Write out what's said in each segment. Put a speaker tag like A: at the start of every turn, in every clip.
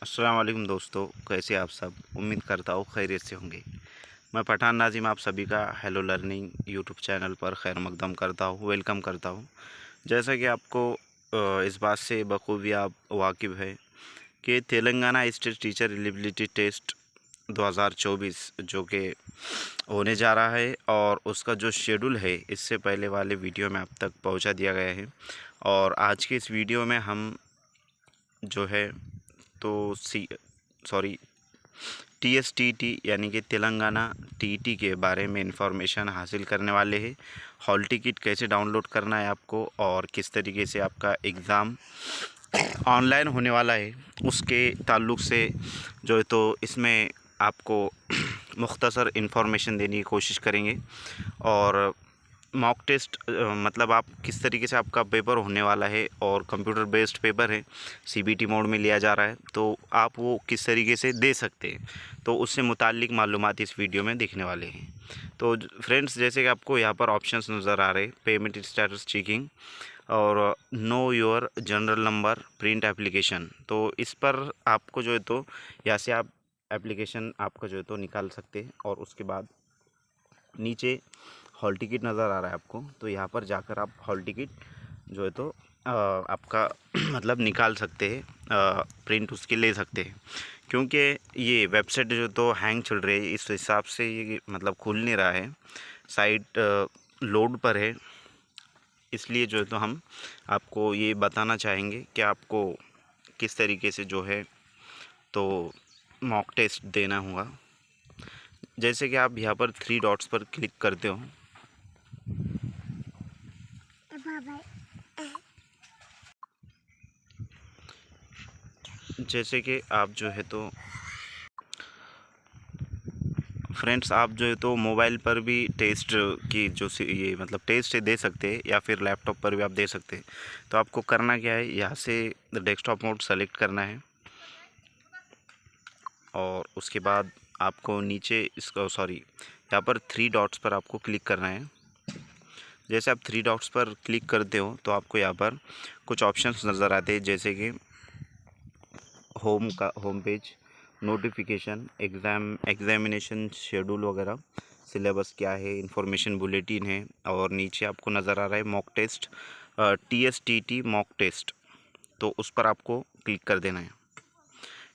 A: अस्सलाम वालेकुम दोस्तों, कैसे आप सब। उम्मीद करता हूँ खैरियत से होंगे। मैं पठान नाजिम आप सभी का हेलो लर्निंग यूट्यूब चैनल पर खैर मकदम करता हूँ, वेलकम करता हूँ। जैसा कि आपको इस बात से बखूबी आप वाकिफ़ है कि Telangana state teacher eligibility test 2024 जो कि होने जा रहा है और उसका जो शेड्यूल है इससे पहले वाले वीडियो में अब तक पहुंचा दिया गया है। और आज के इस वीडियो में हम जो है तो TSTT यानी कि तेलंगाना टीटी के बारे में इंफॉर्मेशन हासिल करने वाले हैं। हॉल टिकट कैसे डाउनलोड करना है आपको और किस तरीके से आपका एग्ज़ाम ऑनलाइन होने वाला है उसके ताल्लुक़ से जो है तो इसमें आपको मुख्तसर इन्फॉर्मेशन देने की कोशिश करेंगे। और मॉक टेस्ट मतलब आप किस तरीके से आपका पेपर होने वाला है और कंप्यूटर बेस्ड पेपर है, CBT मोड में लिया जा रहा है, तो आप वो किस तरीके से दे सकते हैं, तो उससे मुताल्लिक़ मालूमात इस वीडियो में देखने वाले हैं। तो फ्रेंड्स, जैसे कि आपको यहाँ पर ऑप्शंस नज़र आ रहे हैं, पेमेंट स्टेटस चेकिंग और know your general number print application, तो इस पर आपको जो है तो यहाँ से आप एप्लीकेशन आपका जो है तो निकाल सकते हैं। और उसके बाद नीचे हॉल टिकट नज़र आ रहा है आपको, तो यहाँ पर जाकर आप हॉल टिकट जो है तो आपका मतलब निकाल सकते हैं, प्रिंट उसकी ले सकते हैं। क्योंकि ये वेबसाइट जो तो हैंग चल रही है, इस हिसाब से ये मतलब खुल नहीं रहा है, साइट लोड पर है, इसलिए जो है तो हम आपको ये बताना चाहेंगे कि आपको किस तरीके से जो है तो मॉक टेस्ट देना होगा। जैसे कि आप यहाँ पर 3 डॉट्स पर क्लिक करते हो, जैसे कि आप जो है तो फ्रेंड्स आप जो है तो मोबाइल पर भी टेस्ट की जो ये मतलब टेस्ट दे सकते हैं या फिर लैपटॉप पर भी आप दे सकते हैं। तो आपको करना क्या है, यहाँ से डेस्कटॉप मोड सेलेक्ट करना है और उसके बाद आपको नीचे इसको यहाँ पर 3 डॉट्स पर आपको क्लिक करना है। जैसे आप 3 डॉट्स पर क्लिक करते हो तो आपको यहाँ पर कुछ ऑप्शंस नज़र आते हैं, जैसे कि home page, notification, examination schedule वगैरह, सिलेबस क्या है, इंफॉर्मेशन बुलेटिन है, और नीचे आपको नज़र आ रहा है mock test, TSTT mock test, तो उस पर आपको क्लिक कर देना है।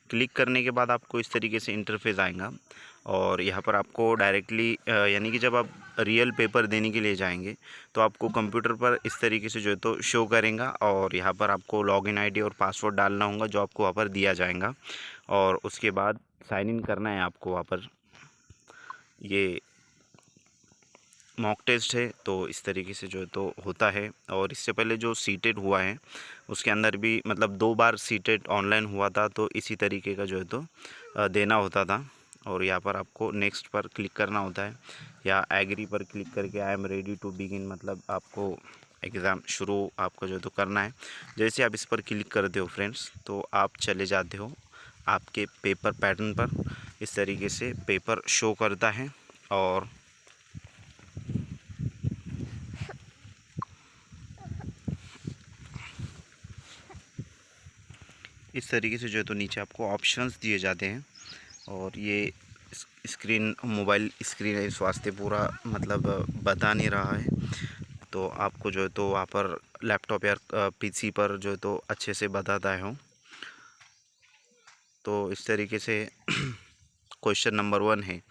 A: क्लिक करने के बाद आपको इस तरीके से इंटरफेस आएगा और यहाँ पर आपको डायरेक्टली यानी कि जब आप रियल पेपर देने के लिए जाएंगे तो आपको कंप्यूटर पर इस तरीके से जो है तो शो करेगा और यहाँ पर आपको लॉगिन आईडी और पासवर्ड डालना होगा जो आपको वहाँ पर दिया जाएगा। और उसके बाद साइन इन करना है आपको वहाँ पर। ये मॉक टेस्ट है तो इस तरीके से जो है तो होता है। और इससे पहले जो सीटेट हुआ है उसके अंदर भी मतलब 2 बार सीटेट ऑनलाइन हुआ था, तो इसी तरीके का जो है तो देना होता था। और यहाँ पर आपको नेक्स्ट पर क्लिक करना होता है या एग्री पर क्लिक करके I am ready to begin, मतलब आपको एग्ज़ाम शुरू आपका जो है तो करना है। जैसे आप इस पर क्लिक करते हो फ्रेंड्स तो आप चले जाते हो आपके पेपर पैटर्न पर। इस तरीके से पेपर शो करता है और इस तरीके से जो है तो नीचे आपको ऑप्शंस दिए जाते हैं। और ये स्क्रीन मोबाइल स्क्रीन है, इस वास्ते पूरा मतलब बता नहीं रहा है, तो आपको जो है तो वहाँ पर लैपटॉप या PC पर जो है तो अच्छे से बताता है। तो इस तरीके से क्वेश्चन नंबर 1 है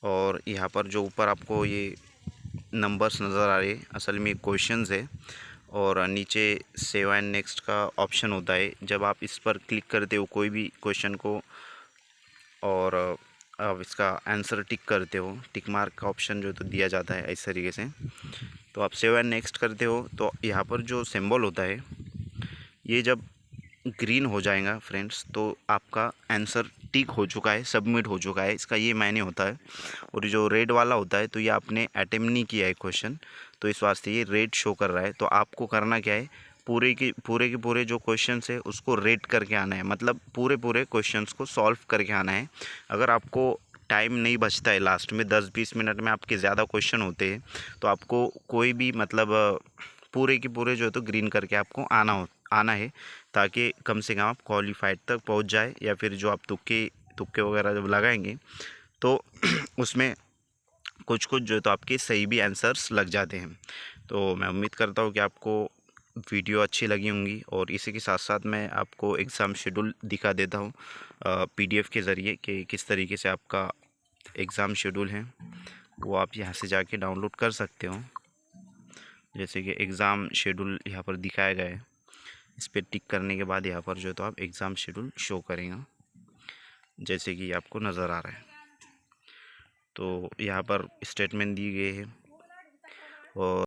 A: और यहाँ पर जो ऊपर आपको ये नंबर्स नज़र आ रहे हैं असल में क्वेश्चंस है और नीचे सेव एंड नेक्स्ट का ऑप्शन होता है। जब आप इस पर क्लिक करते हो कोई भी क्वेश्चन को और आप इसका आंसर टिक करते हो, टिक मार्क का ऑप्शन जो तो दिया जाता है इस तरीके से। तो आप सेव एंड नेक्स्ट करते हो तो यहाँ पर जो सिंबल होता है ये जब ग्रीन हो जाएगा फ्रेंड्स तो आपका आंसर टिक हो चुका है, सबमिट हो चुका है, इसका ये मायने होता है। और जो रेड वाला होता है तो ये आपने अटेम्प्ट नहीं किया है क्वेश्चन, तो इस वास्ते ये रेड शो कर रहा है। तो आपको करना क्या है, पूरे जो क्वेश्चंस है उसको रेट करके आना है, मतलब पूरे क्वेश्चंस को सॉल्व करके आना है। अगर आपको टाइम नहीं बचता है, लास्ट में 10-20 मिनट में आपके ज़्यादा क्वेश्चन होते हैं, तो आपको कोई भी मतलब पूरे के पूरे जो है तो ग्रीन करके आपको आना आना है, ताकि कम से कम आप क्वालिफाइड तक पहुंच जाए, या फिर जो आप तुक्के वगैरह जब लगाएंगे तो उसमें कुछ कुछ जो है तो आपके सही भी आंसर्स लग जाते हैं। तो मैं उम्मीद करता हूँ कि आपको वीडियो अच्छी लगी होंगी, और इसी के साथ साथ मैं आपको एग्ज़ाम शेड्यूल दिखा देता हूँ पीडीएफ के ज़रिए कि किस तरीके से आपका एग्ज़ाम शेड्यूल है वो आप यहाँ से जाके डाउनलोड कर सकते हो। जैसे कि एग्ज़ाम शेड्यूल यहाँ पर दिखाया गया है, इस पर टिक करने के बाद यहाँ पर जो है तो आप एग्ज़ाम शेड्यूल शो करेगा, जैसे कि आपको नज़र आ रहा है। तो यहाँ पर स्टेटमेंट दिए गए हैं, और